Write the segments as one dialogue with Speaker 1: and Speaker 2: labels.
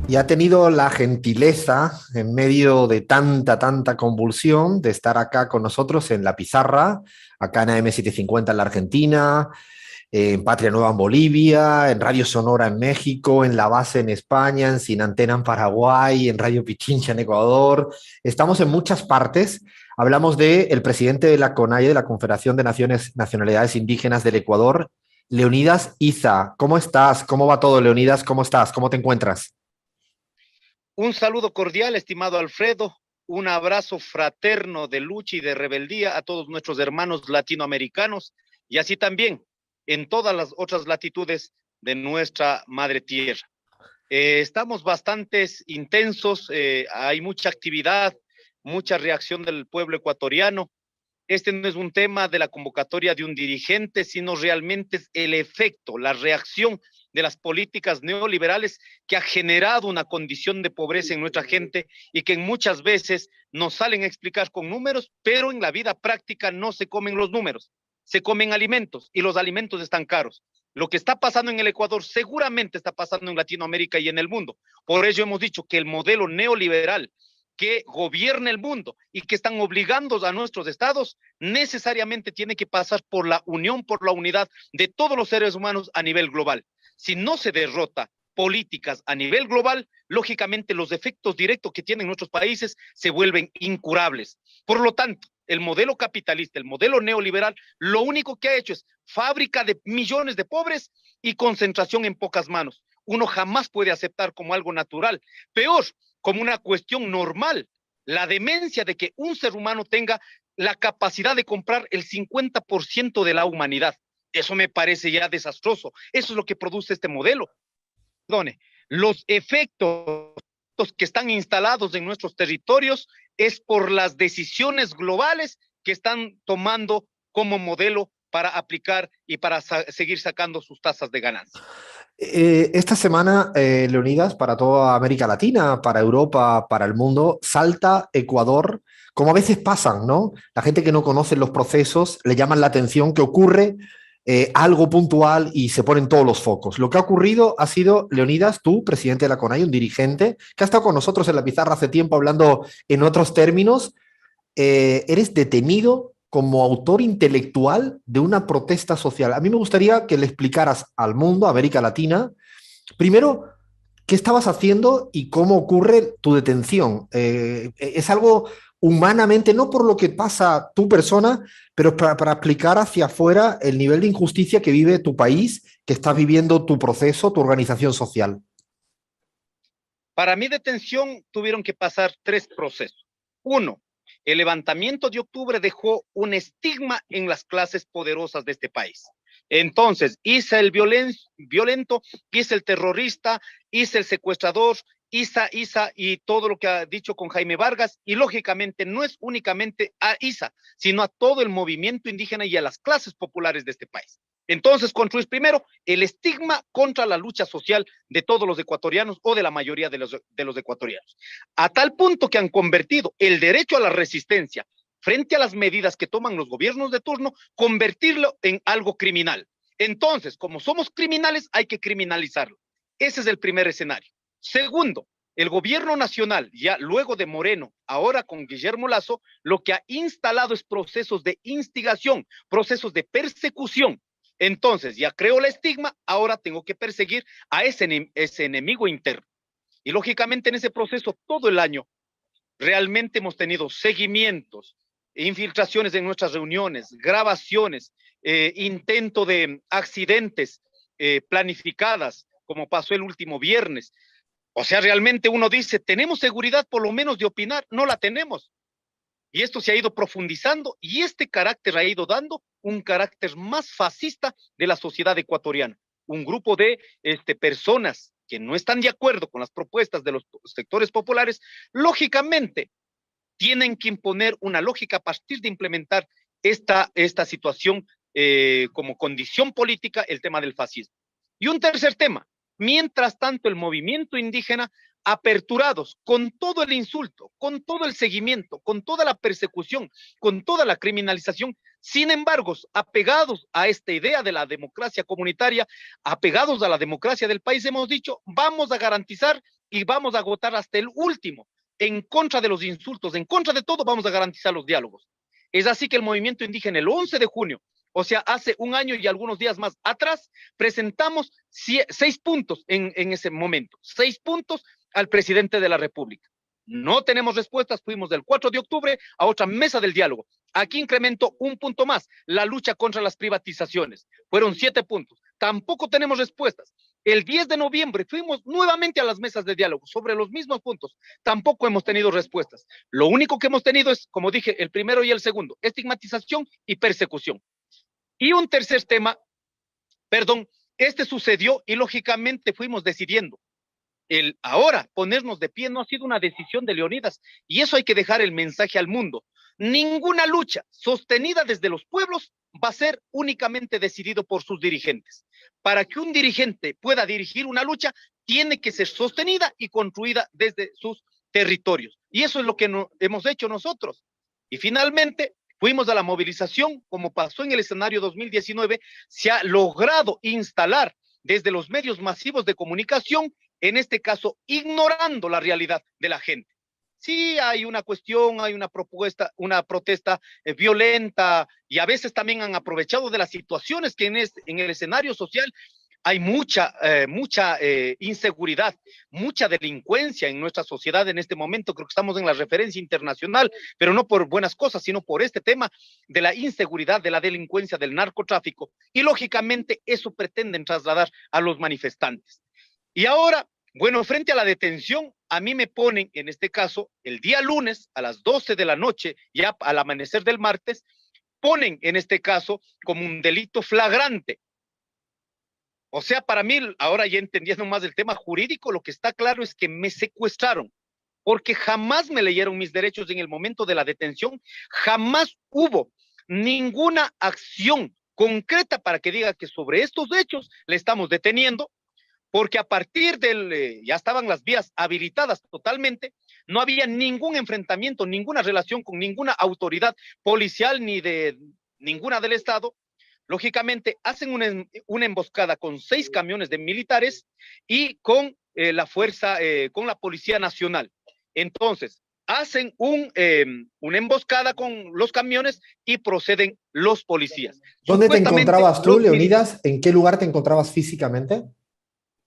Speaker 1: Y ha tenido la gentileza, en medio de tanta convulsión, de estar acá con nosotros en La Pizarra, acá en AM750 en la Argentina, en Patria Nueva en Bolivia, en Radio Sonora en México, en La Base en España, en Sin Antena en Paraguay, en Radio Pichincha en Ecuador. Estamos en muchas partes. Hablamos del presidente de la CONAIE, de la Confederación de Nacionalidades Indígenas del Ecuador, Leonidas Iza. ¿Cómo estás? ¿Cómo va todo, Leonidas? ¿Cómo estás? ¿Cómo te encuentras?
Speaker 2: Un saludo cordial, estimado Alfredo, un abrazo fraterno de lucha y de rebeldía a todos nuestros hermanos latinoamericanos y así también en todas las otras latitudes de nuestra madre tierra. Estamos bastante intensos, hay mucha actividad, mucha reacción del pueblo ecuatoriano. Este no es un tema de la convocatoria de un dirigente, sino realmente es el efecto, la reacción de las políticas neoliberales que ha generado una condición de pobreza en nuestra gente y que muchas veces nos salen a explicar con números, pero en la vida práctica no se comen los números, se comen alimentos y los alimentos están caros. Lo que está pasando en el Ecuador seguramente está pasando en Latinoamérica y en el mundo. Por ello hemos dicho que el modelo neoliberal que gobierna el mundo y que están obligando a nuestros estados, necesariamente tiene que pasar por la unión, por la unidad de todos los seres humanos a nivel global. Si no se derrota políticas a nivel global, lógicamente los efectos directos que tienen nuestros países se vuelven incurables. Por lo tanto, el modelo capitalista, el modelo neoliberal, lo único que ha hecho es fábrica de millones de pobres y concentración en pocas manos. Uno jamás puede aceptar como algo natural. Peor, como una cuestión normal, la demencia de que un ser humano tenga la capacidad de comprar el 50% de la humanidad. Eso me parece ya desastroso. Eso es lo que produce este modelo. Perdone, los efectos que están instalados en nuestros territorios es por las decisiones globales que están tomando como modelo para aplicar y para seguir sacando sus tasas de ganancia.
Speaker 1: Esta semana, Leonidas, para toda América Latina, para Europa, para el mundo, salta Ecuador, como a veces pasan, ¿no? La gente que no conoce los procesos le llaman la atención que ocurre algo puntual y se ponen todos los focos. Lo que ha ocurrido ha sido, Leonidas, tú, presidente de la CONAI, un dirigente, que ha estado con nosotros en la pizarra hace tiempo hablando en otros términos, eres detenido como autor intelectual de una protesta social. A mí me gustaría que le explicaras al mundo, a América Latina, primero, qué estabas haciendo y cómo ocurre tu detención. Es algo humanamente, no por lo que pasa tu persona, pero para explicar hacia afuera el nivel de injusticia que vive tu país, que estás viviendo tu proceso, tu organización social.
Speaker 2: Para mi detención tuvieron que pasar tres procesos. Uno, el levantamiento de octubre dejó un estigma en las clases poderosas de este país. Entonces, hice el violento, hice el terrorista, hice el secuestrador, Isa y todo lo que ha dicho con Jaime Vargas, y lógicamente no es únicamente a Isa, sino a todo el movimiento indígena y a las clases populares de este país. Entonces, construir primero el estigma contra la lucha social de todos los ecuatorianos o de la mayoría de los ecuatorianos, a tal punto que han convertido el derecho a la resistencia frente a las medidas que toman los gobiernos de turno, convertirlo en algo criminal. Entonces, como somos criminales, hay que criminalizarlo. Ese es el primer escenario. Segundo, el gobierno nacional, ya luego de Moreno, ahora con Guillermo Lazo, lo que ha instalado es procesos de instigación, procesos de persecución. Entonces, ya creo el estigma, ahora tengo que perseguir a ese enemigo interno. Y lógicamente en ese proceso, todo el año, realmente hemos tenido seguimientos, infiltraciones en nuestras reuniones, grabaciones, intento de accidentes planificadas, como pasó el último viernes. O sea, realmente uno dice, ¿tenemos seguridad por lo menos de opinar? No la tenemos. Y esto se ha ido profundizando y este carácter ha ido dando un carácter más fascista de la sociedad ecuatoriana. Un grupo de personas que no están de acuerdo con las propuestas de los sectores populares, lógicamente tienen que imponer una lógica a partir de implementar esta situación como condición política, el tema del fascismo. Y un tercer tema, mientras tanto el movimiento indígena aperturados con todo el insulto, con todo el seguimiento, con toda la persecución, con toda la criminalización, sin embargo, apegados a esta idea de la democracia comunitaria, apegados a la democracia del país, hemos dicho, vamos a garantizar y vamos a agotar hasta el último, en contra de los insultos, en contra de todo, vamos a garantizar los diálogos. Es así que el movimiento indígena, el 11 de junio, o sea, hace un año y algunos días más atrás, presentamos 6 puntos en ese momento, 6 puntos al presidente de la República. No tenemos respuestas, fuimos del 4 de octubre a otra mesa del diálogo. Aquí incrementó un punto más, la lucha contra las privatizaciones. Fueron 7 puntos. Tampoco tenemos respuestas. El 10 de noviembre fuimos nuevamente a las mesas de diálogo sobre los mismos puntos. Tampoco hemos tenido respuestas. Lo único que hemos tenido es, como dije, el primero y el segundo, estigmatización y persecución. Y un tercer tema, perdón, este sucedió y lógicamente fuimos decidiendo. El ahora ponernos de pie no ha sido una decisión de Leonidas, y eso hay que dejar el mensaje al mundo. Ninguna lucha sostenida desde los pueblos va a ser únicamente decidido por sus dirigentes. Para que un dirigente pueda dirigir una lucha, tiene que ser sostenida y construida desde sus territorios. Y eso es lo que hemos hecho nosotros. Y finalmente, fuimos a la movilización, como pasó en el escenario 2019, se ha logrado instalar desde los medios masivos de comunicación, en este caso, ignorando la realidad de la gente. Sí, hay una cuestión, hay una propuesta, una protesta violenta, y a veces también han aprovechado de las situaciones que en el escenario social hay mucha inseguridad, mucha delincuencia en nuestra sociedad en este momento. Creo que estamos en la referencia internacional, pero no por buenas cosas, sino por este tema de la inseguridad, de la delincuencia, del narcotráfico. Y lógicamente eso pretenden trasladar a los manifestantes. Y ahora, bueno, frente a la detención, a mí me ponen, en este caso, el día lunes a las 12 de la noche, ya al amanecer del martes, ponen, en este caso, como un delito flagrante. O sea, para mí, ahora ya entendiendo más del tema jurídico, lo que está claro es que me secuestraron, porque jamás me leyeron mis derechos en el momento de la detención, jamás hubo ninguna acción concreta para que diga que sobre estos hechos le estamos deteniendo, porque a partir ya estaban las vías habilitadas totalmente, no había ningún enfrentamiento, ninguna relación con ninguna autoridad policial ni de ninguna del Estado. Lógicamente, hacen una emboscada con 6 camiones de militares y con la fuerza, con la Policía Nacional. Entonces, hacen una emboscada con los camiones y proceden los policías.
Speaker 1: ¿Dónde te encontrabas tú, Leonidas? ¿En qué lugar te encontrabas físicamente?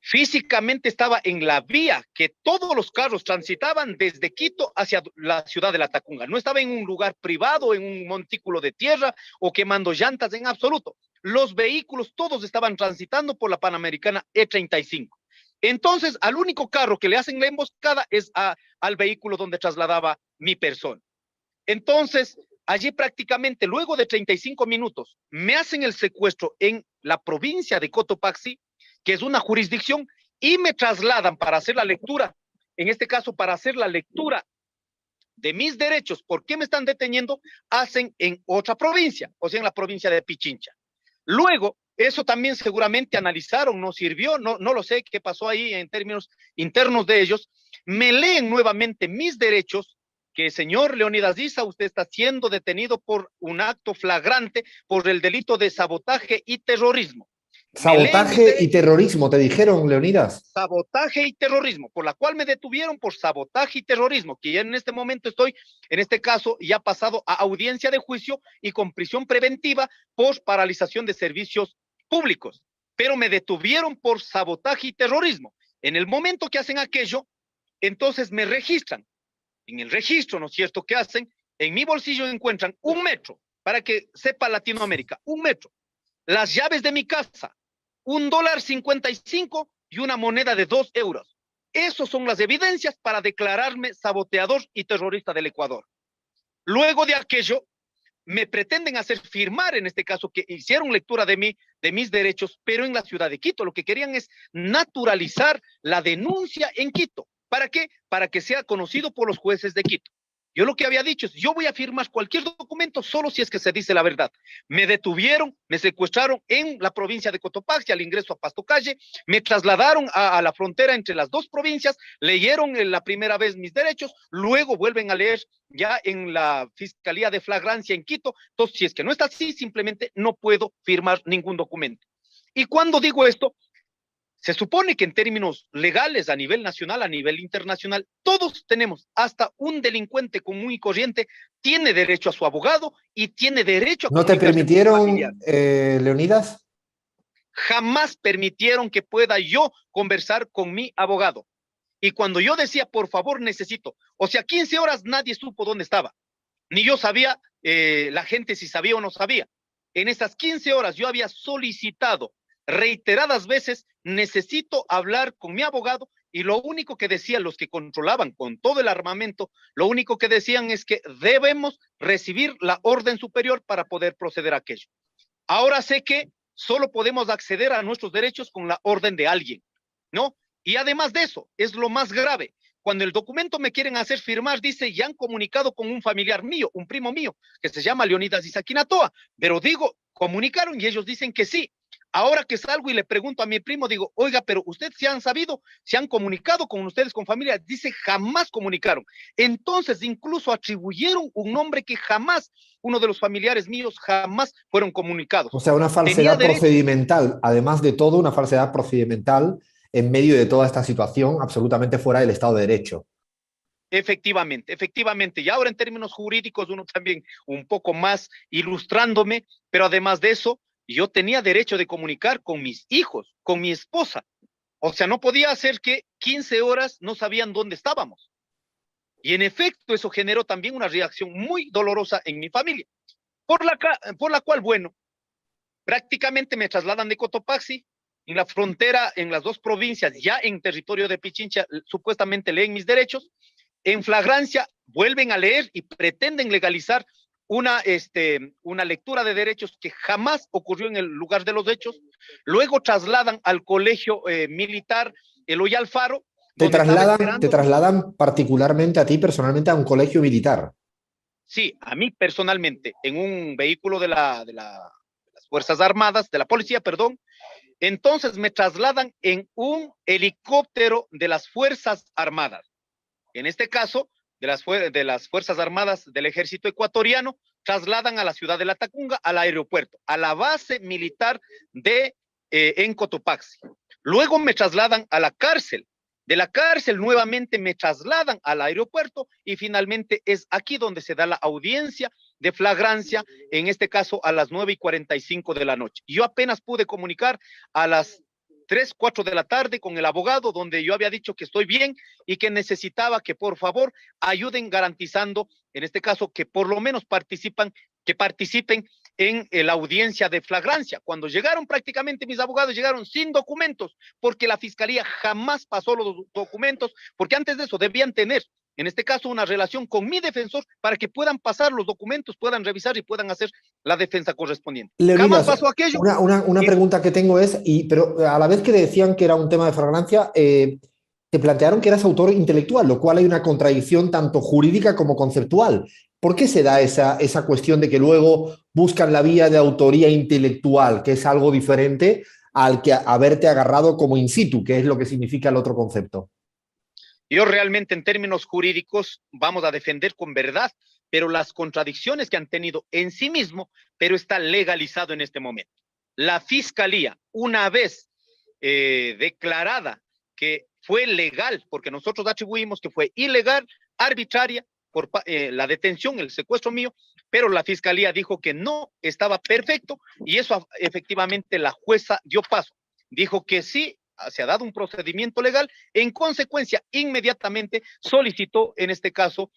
Speaker 2: Físicamente estaba en la vía que todos los carros transitaban desde Quito hacia la ciudad de La Tacunga. No estaba en un lugar privado, en un montículo de tierra o quemando llantas en absoluto. Los vehículos todos estaban transitando por la Panamericana E35. Entonces, al único carro que le hacen la emboscada es al vehículo donde trasladaba mi persona. Entonces, allí prácticamente, luego de 35 minutos, me hacen el secuestro en la provincia de Cotopaxi, que es una jurisdicción, y me trasladan para hacer la lectura, en este caso para hacer la lectura de mis derechos. ¿Por qué me están deteniendo? Hacen en otra provincia, o sea, en la provincia de Pichincha. Luego, eso también seguramente analizaron, no sirvió, no lo sé qué pasó ahí en términos internos de ellos. Me leen nuevamente mis derechos, que señor Leonidas Issa, usted está siendo detenido por un acto flagrante por el delito de sabotaje y terrorismo.
Speaker 1: Sabotaje y terrorismo, te dijeron, Leonidas.
Speaker 2: Sabotaje y terrorismo, por la cual me detuvieron por sabotaje y terrorismo, que ya en este momento estoy, en este caso, ya pasado a audiencia de juicio y con prisión preventiva por paralización de servicios públicos. Pero me detuvieron por sabotaje y terrorismo. En el momento que hacen aquello, entonces me registran. En el registro, ¿no es cierto?, que hacen, en mi bolsillo encuentran 1 metro, para que sepa Latinoamérica, 1 metro, las llaves de mi casa, $1.55 y una moneda de 2 euros. Esas son las evidencias para declararme saboteador y terrorista del Ecuador. Luego de aquello, me pretenden hacer firmar, en este caso, que hicieron lectura de mis derechos, pero en la ciudad de Quito. Lo que querían es naturalizar la denuncia en Quito. ¿Para qué? Para que sea conocido por los jueces de Quito. Yo lo que había dicho es, yo voy a firmar cualquier documento solo si es que se dice la verdad. Me detuvieron, me secuestraron en la provincia de Cotopaxi al ingreso a Pasto Calle, me trasladaron a la frontera entre las 2 provincias, leyeron la primera vez mis derechos, luego vuelven a leer ya en la Fiscalía de Flagrancia en Quito. Entonces, si es que no está así, simplemente no puedo firmar ningún documento. Y cuando digo esto, Se supone que en términos legales, a nivel nacional, a nivel internacional, todos tenemos, hasta un delincuente común y corriente, tiene derecho a su abogado y tiene derecho a
Speaker 1: ¿No te
Speaker 2: comunicarse con su familiar.
Speaker 1: permitieron, Leonidas?
Speaker 2: Jamás permitieron que pueda yo conversar con mi abogado. Y cuando yo decía, por favor, necesito, o sea, 15 horas nadie supo dónde estaba, ni yo sabía, la gente si sabía o no sabía. En esas 15 horas yo había solicitado reiteradas veces, necesito hablar con mi abogado, y lo único que decían los que controlaban con todo el armamento, lo único que decían es que debemos recibir la orden superior para poder proceder a aquello. Ahora sé que solo podemos acceder a nuestros derechos con la orden de alguien, ¿no? Y además de eso, es lo más grave. Cuando el documento me quieren hacer firmar, dice, ya han comunicado con un familiar mío, un primo mío, que se llama Leonidas Isaquinatoa, pero digo, comunicaron y ellos dicen que sí. Ahora que salgo y le pregunto a mi primo, digo, oiga, pero ustedes se han sabido, se han comunicado con ustedes, con familia, dice, jamás comunicaron. Entonces, incluso atribuyeron un nombre que jamás, uno de los familiares míos, jamás fueron comunicados.
Speaker 1: O sea, una
Speaker 2: Tenía
Speaker 1: falsedad
Speaker 2: derecho.
Speaker 1: procedimental, además de todo, una falsedad procedimental en medio de toda esta situación absolutamente fuera del Estado de Derecho.
Speaker 2: Efectivamente, efectivamente. Y ahora en términos jurídicos, uno también un poco más ilustrándome, pero además de eso, yo tenía derecho de comunicar con mis hijos, con mi esposa. O sea, no podía hacer que 15 horas no sabían dónde estábamos. Y en efecto, eso generó también una reacción muy dolorosa en mi familia, por la cual, bueno, prácticamente me trasladan de Cotopaxi, en la frontera, en las dos provincias, ya en territorio de Pichincha, supuestamente leen mis derechos, en flagrancia vuelven a leer y pretenden legalizar una lectura de derechos que jamás ocurrió en el lugar de los hechos. Luego trasladan al colegio militar Eloy Alfaro, donde estaba
Speaker 1: Te
Speaker 2: esperando.
Speaker 1: trasladan particularmente a ti personalmente a un colegio militar.
Speaker 2: Sí, a mí personalmente, en un vehículo de las Fuerzas Armadas, de la policía, perdón. Entonces me trasladan en un helicóptero de las Fuerzas Armadas. En este caso, de las Fuerzas Armadas del Ejército Ecuatoriano, trasladan a la ciudad de La Tacunga, al aeropuerto, a la base militar en Cotopaxi. Luego me trasladan a la cárcel. De la cárcel nuevamente me trasladan al aeropuerto y finalmente es aquí donde se da la audiencia de flagrancia, en este caso a las 9:45 de la noche. Yo apenas pude comunicar a las 3, 4 de la tarde con el abogado, donde yo había dicho que estoy bien y que necesitaba que por favor ayuden garantizando, en este caso, que por lo menos participen en la audiencia de flagrancia. Cuando llegaron prácticamente mis abogados llegaron sin documentos, porque la fiscalía jamás pasó los documentos, porque antes de eso debían tener, en este caso, una relación con mi defensor para que puedan pasar los documentos, puedan revisar y puedan hacer la defensa correspondiente. Jamás
Speaker 1: Leonidas,
Speaker 2: pasó aquello.
Speaker 1: una
Speaker 2: Y
Speaker 1: pregunta que tengo es, pero a la vez que decían que era un tema de flagrancia, te plantearon que eras autor intelectual, lo cual hay una contradicción tanto jurídica como conceptual. ¿Por qué se da esa cuestión de que luego buscan la vía de autoría intelectual, que es algo diferente al que haberte agarrado como in situ, que es lo que significa el otro concepto?
Speaker 2: yo realmente en términos jurídicos vamos a defender con verdad, pero las contradicciones que han tenido en sí mismo, pero está legalizado en este momento. La fiscalía, una vez declarada que fue legal, porque nosotros atribuimos que fue ilegal, arbitraria, por la detención, el secuestro mío, pero la fiscalía dijo que no estaba perfecto y eso efectivamente la jueza dio paso. Dijo que sí, se ha dado un procedimiento legal, en consecuencia, inmediatamente solicitó, en este caso,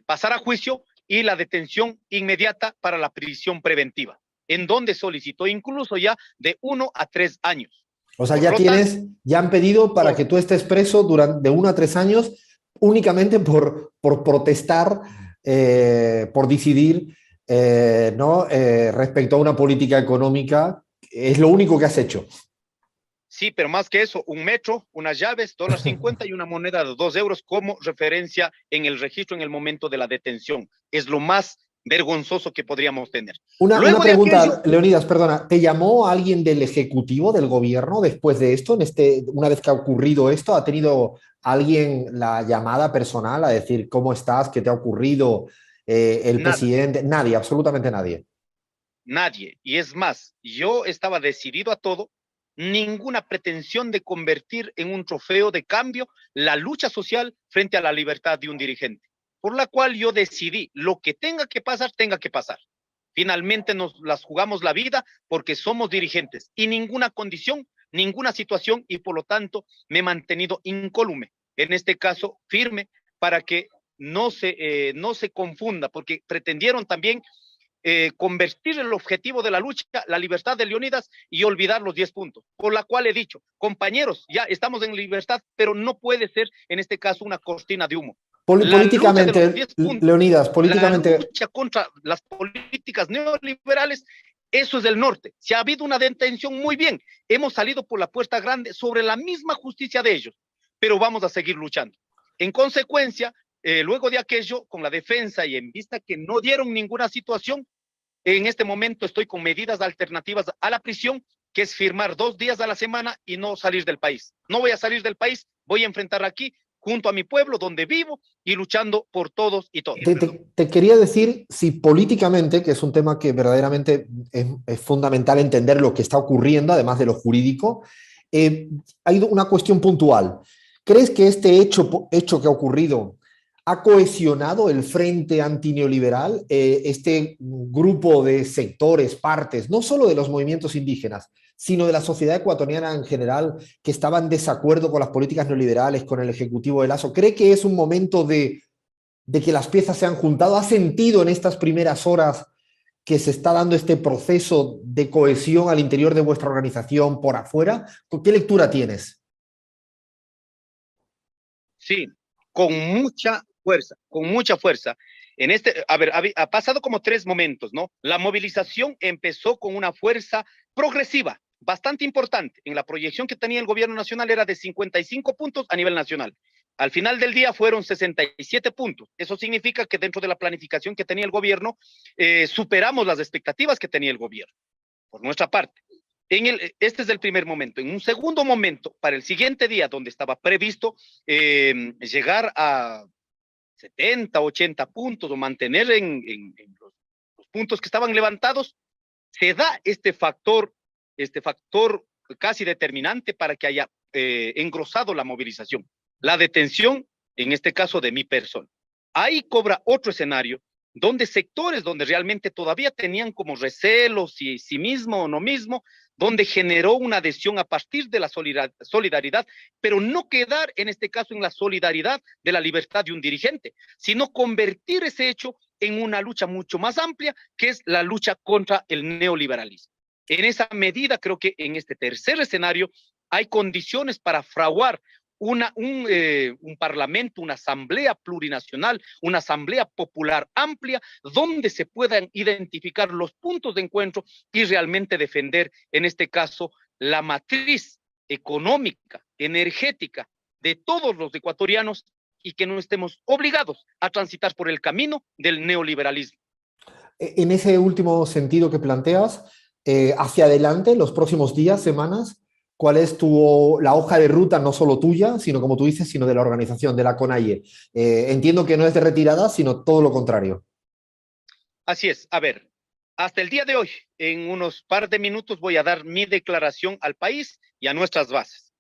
Speaker 2: pasar a juicio y la detención inmediata para la prisión preventiva, en donde solicitó incluso ya de 1 a 3 años.
Speaker 1: O sea,
Speaker 2: Por lo tanto,
Speaker 1: ya han pedido para
Speaker 2: por,
Speaker 1: que tú estés preso durante de 1 a 3 años únicamente por protestar, por decidir, ¿no? Respecto a una política económica. Es lo único que has hecho.
Speaker 2: sí, pero más que eso, un metro, unas llaves, $1.50 y una moneda de 2 euros como referencia en el registro en el momento de la detención. Es lo más vergonzoso que podríamos tener.
Speaker 1: Una
Speaker 2: Luego de aquello,
Speaker 1: pregunta, Leonidas, perdona, ¿te llamó alguien del Ejecutivo, del Gobierno, después de esto? Una vez que ha ocurrido esto, ¿ha tenido alguien la llamada personal a decir cómo estás, qué te ha ocurrido, el
Speaker 2: nada,
Speaker 1: presidente? Nadie, absolutamente nadie.
Speaker 2: nadie. Y es más, yo estaba decidido a todo, ninguna pretensión de convertir en un trofeo de cambio la lucha social frente a la libertad de un dirigente, por la cual yo decidí lo que tenga que pasar, tenga que pasar. Finalmente nos las jugamos la vida porque somos dirigentes y ninguna condición, ninguna situación, y por lo tanto me he mantenido incólume, en este caso firme, para que no se confunda, porque pretendieron también convertir el objetivo de la lucha, la libertad de Leonidas, y olvidar los 10 puntos, por la cual he dicho, compañeros, ya estamos en libertad, pero no puede ser en este caso una cortina de humo. La lucha de los 10 puntos,
Speaker 1: Leonidas,
Speaker 2: la
Speaker 1: políticamente...
Speaker 2: lucha contra las políticas neoliberales, eso es el norte. Si ha habido una detención, muy bien, hemos salido por la puerta grande sobre la misma justicia de ellos, pero vamos a seguir luchando. En consecuencia, luego de aquello, con la defensa y en vista que no dieron ninguna situación, en este momento estoy con medidas alternativas a la prisión, que es firmar 2 días a la semana y no salir del país. No voy a salir del país, voy a enfrentar aquí, junto a mi pueblo, donde vivo, y luchando por todos y todas.
Speaker 1: Te quería decir si políticamente, que es un tema que verdaderamente es fundamental entender lo que está ocurriendo, además de lo jurídico, hay una cuestión puntual. ¿Crees que este hecho que ha ocurrido ha cohesionado el frente antineoliberal, este grupo de sectores, partes, no solo de los movimientos indígenas, sino de la sociedad ecuatoriana en general, que estaban en desacuerdo con las políticas neoliberales, con el ejecutivo de Lasso? ¿Cree que es un momento de que las piezas se han juntado? ¿Has sentido en estas primeras horas que se está dando este proceso de cohesión al interior de vuestra organización por afuera? ¿Qué lectura tienes?
Speaker 2: Sí, con mucha fuerza, con mucha fuerza. En este, a ver, ha pasado como 3 momentos, ¿no? La movilización empezó con una fuerza progresiva, bastante importante. En la proyección que tenía el gobierno nacional era de 55 puntos a nivel nacional. Al final del día fueron 67 puntos. Eso significa que dentro de la planificación que tenía el gobierno, superamos las expectativas que tenía el gobierno, por nuestra parte. Este es el primer momento. En un segundo momento, para el siguiente día, donde estaba previsto llegar a 70, 80 puntos o mantener en los puntos que estaban levantados, se da este factor casi determinante para que haya engrosado la movilización, la detención, en este caso de mi persona. Ahí cobra otro escenario, donde sectores donde realmente todavía tenían como recelos, si sí mismo o no mismo, donde generó una adhesión a partir de la solidaridad, pero no quedar en este caso en la solidaridad de la libertad de un dirigente, sino convertir ese hecho en una lucha mucho más amplia, que es la lucha contra el neoliberalismo. En esa medida, creo que en este tercer escenario hay condiciones para fraguar un parlamento, una asamblea plurinacional, una asamblea popular amplia, donde se puedan identificar los puntos de encuentro y realmente defender, en este caso, la matriz económica, energética de todos los ecuatorianos, y que no estemos obligados a transitar por el camino del neoliberalismo.
Speaker 1: En ese último sentido que planteas, hacia adelante, los próximos días, semanas, ¿cuál es la hoja de ruta, no solo tuya, sino como tú dices, sino de la organización, de la CONAIE? Entiendo que no es de retirada, sino todo lo contrario.
Speaker 2: Así es. A ver, hasta el día de hoy, en unos par de minutos, voy a dar mi declaración al país y a nuestras bases.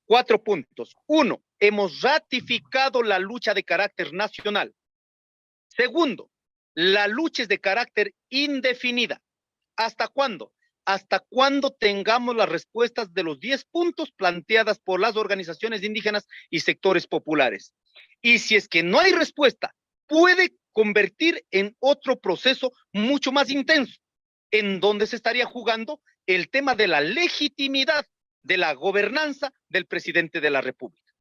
Speaker 2: 4 puntos. 1, hemos ratificado la lucha de carácter nacional. Segundo, la lucha es de carácter indefinida. ¿Hasta cuándo? Hasta cuando tengamos las respuestas de los 10 puntos planteadas por las organizaciones indígenas y sectores populares. Y si es que no hay respuesta, puede convertir en otro proceso mucho más intenso, en donde se estaría jugando el tema de la legitimidad de la gobernanza del presidente de la República.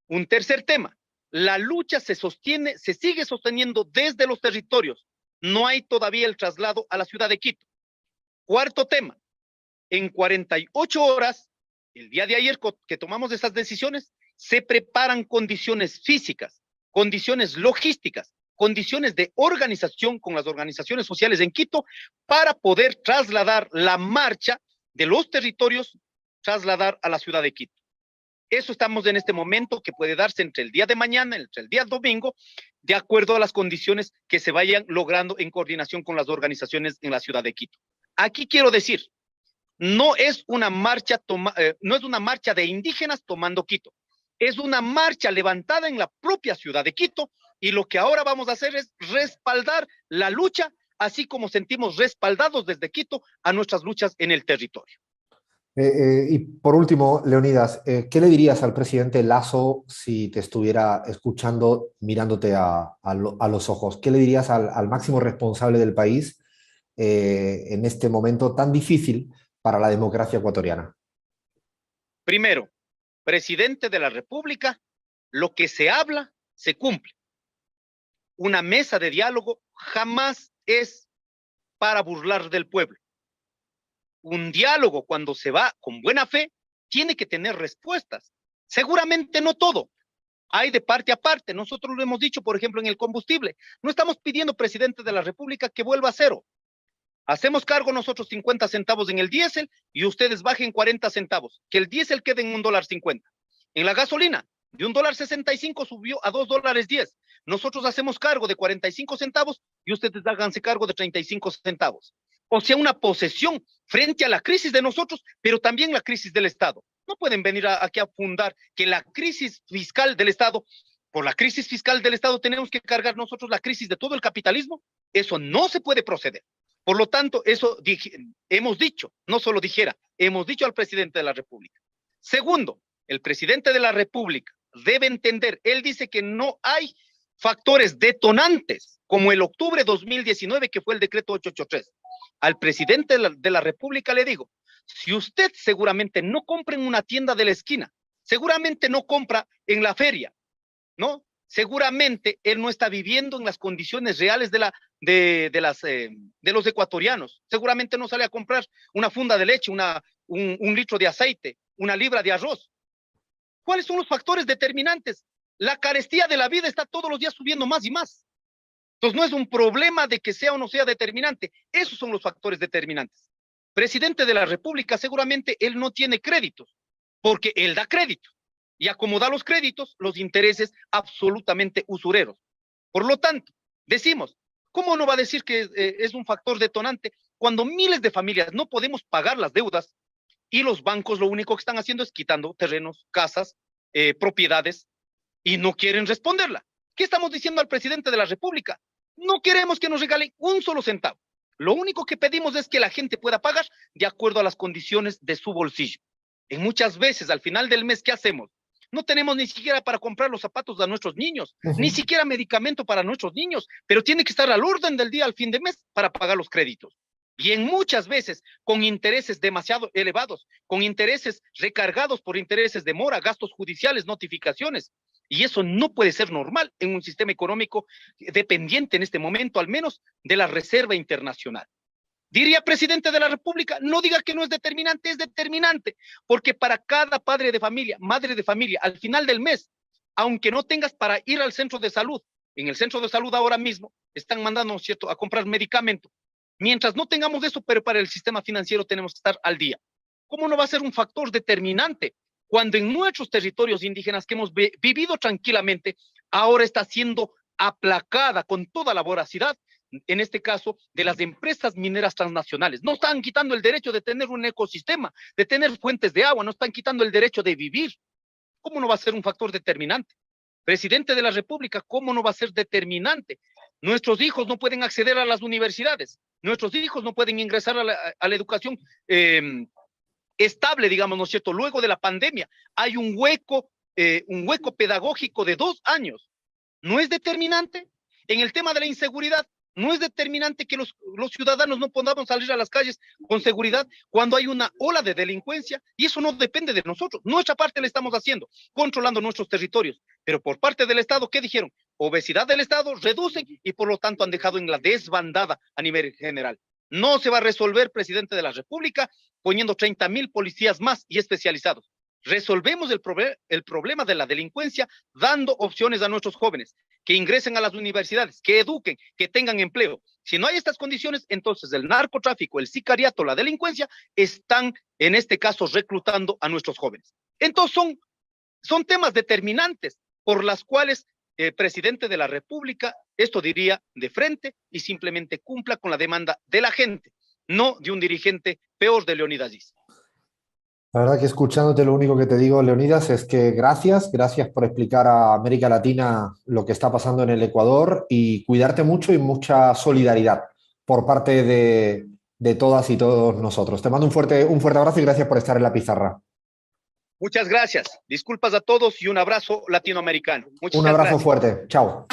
Speaker 2: Un tercer tema, la lucha se sigue sosteniendo desde los territorios. No hay todavía el traslado a la ciudad de Quito. Cuarto tema, en 48 horas, el día de ayer que tomamos esas decisiones, se preparan condiciones físicas, condiciones logísticas, condiciones de organización con las organizaciones sociales en Quito para poder trasladar la marcha de los territorios, trasladar a la ciudad de Quito. Eso estamos en este momento, que puede darse entre el día de mañana, entre el día domingo, de acuerdo a las condiciones que se vayan logrando en coordinación con las organizaciones en la ciudad de Quito. Aquí quiero decir, no es una marcha, no es una marcha de indígenas tomando Quito, es una marcha levantada en la propia ciudad de Quito, y lo que ahora vamos a hacer es respaldar la lucha, así como sentimos respaldados desde Quito a nuestras luchas en el territorio.
Speaker 1: Y por último, Leonidas, ¿qué le dirías al presidente Lasso si te estuviera escuchando, mirándote a los ojos? ¿Qué le dirías al máximo responsable del país en este momento tan difícil para la democracia ecuatoriana?
Speaker 2: Primero, presidente de la República, lo que se habla, se cumple. Una mesa de diálogo jamás es para burlar del pueblo. Un diálogo, cuando se va con buena fe, tiene que tener respuestas. Seguramente no todo. Hay de parte a parte. Nosotros lo hemos dicho, por ejemplo, en el combustible. No estamos pidiendo, presidente de la República, que vuelva a cero. Hacemos cargo nosotros 50 centavos en el diésel y ustedes bajen 40 centavos. Que el diésel quede en $1.50. En la gasolina, de $1.65 subió a $2.10. Nosotros hacemos cargo de 45 centavos y ustedes háganse cargo de 35 centavos. O sea, una posesión frente a la crisis de nosotros, pero también la crisis del Estado. No pueden venir aquí a fundar que la crisis fiscal del Estado, por la crisis fiscal del Estado tenemos que cargar nosotros la crisis de todo el capitalismo. Eso no se puede proceder. Por lo tanto, eso hemos dicho, no solo dijera, hemos dicho al presidente de la República. Segundo, el presidente de la República debe entender, él dice que no hay factores detonantes como el octubre de 2019, que fue el decreto 883. Al presidente de la República le digo, si usted seguramente no compra en una tienda de la esquina, seguramente no compra en la feria, ¿no? Seguramente él no está viviendo en las condiciones reales de los ecuatorianos. Seguramente no sale a comprar una funda de leche, un litro de aceite, una libra de arroz. ¿Cuáles son los factores determinantes? La carestía de la vida está todos los días subiendo más y más. Entonces no es un problema de que sea o no sea determinante. Esos son los factores determinantes. Presidente de la República, seguramente él no tiene créditos, porque él da créditos y acomoda los créditos, los intereses absolutamente usureros. Por lo tanto, decimos, ¿cómo no va a decir que es un factor detonante cuando miles de familias no podemos pagar las deudas y los bancos lo único que están haciendo es quitando terrenos, casas, propiedades y no quieren responderla? ¿Qué estamos diciendo al presidente de la República? No queremos que nos regalen un solo centavo. Lo único que pedimos es que la gente pueda pagar de acuerdo a las condiciones de su bolsillo. En muchas veces, al final del mes, ¿qué hacemos? No tenemos ni siquiera para comprar los zapatos de nuestros niños, ni siquiera medicamento para nuestros niños, pero tiene que estar al orden del día al fin de mes para pagar los créditos. Y en muchas veces con intereses demasiado elevados, con intereses recargados por intereses de mora, gastos judiciales, notificaciones. Y eso no puede ser normal en un sistema económico dependiente en este momento, al menos, de la Reserva Internacional. Diría presidente de la República, no diga que no es determinante, es determinante, porque para cada padre de familia, madre de familia, al final del mes, aunque no tengas para ir al centro de salud, en el centro de salud ahora mismo están mandando, ¿cierto?, a comprar medicamento. Mientras no tengamos eso, pero para el sistema financiero tenemos que estar al día. ¿Cómo no va a ser un factor determinante cuando en nuestros territorios indígenas que hemos vivido tranquilamente, ahora está siendo aplacada con toda la voracidad, en este caso, de las empresas mineras transnacionales? No están quitando el derecho de tener un ecosistema, de tener fuentes de agua, no están quitando el derecho de vivir. ¿Cómo no va a ser un factor determinante? Presidente de la República, ¿cómo no va a ser determinante? Nuestros hijos no pueden acceder a las universidades, nuestros hijos no pueden ingresar a la educación estable, digamos, ¿no es cierto? Luego de la pandemia hay un hueco pedagógico de 2 años. ¿No es determinante? En el tema de la inseguridad, ¿no es determinante que los ciudadanos no podamos salir a las calles con seguridad cuando hay una ola de delincuencia? Y eso no depende de nosotros. Nuestra parte la estamos haciendo, controlando nuestros territorios. Pero por parte del Estado, ¿qué dijeron? Obesidad del Estado, reducen y por lo tanto han dejado en la desbandada a nivel general. No se va a resolver, presidente de la República, poniendo 30,000 policías más y especializados. Resolvemos el problema de la delincuencia dando opciones a nuestros jóvenes, que ingresen a las universidades, que eduquen, que tengan empleo. Si no hay estas condiciones, entonces el narcotráfico, el sicariato, la delincuencia, están en este caso reclutando a nuestros jóvenes. Entonces son temas determinantes por las cuales el presidente de la República esto diría de frente y simplemente cumpla con la demanda de la gente. no de un dirigente peor de Leonidas Diz.
Speaker 1: La verdad que escuchándote lo único que te digo, Leonidas, es que gracias por explicar a América Latina lo que está pasando en el Ecuador y cuidarte mucho y mucha solidaridad por parte de todas y todos nosotros. Te mando un fuerte abrazo y gracias por estar en la pizarra.
Speaker 2: Muchas gracias. Disculpas a todos y un abrazo latinoamericano. Muchas
Speaker 1: Un abrazo
Speaker 2: gracias.
Speaker 1: fuerte. Chao.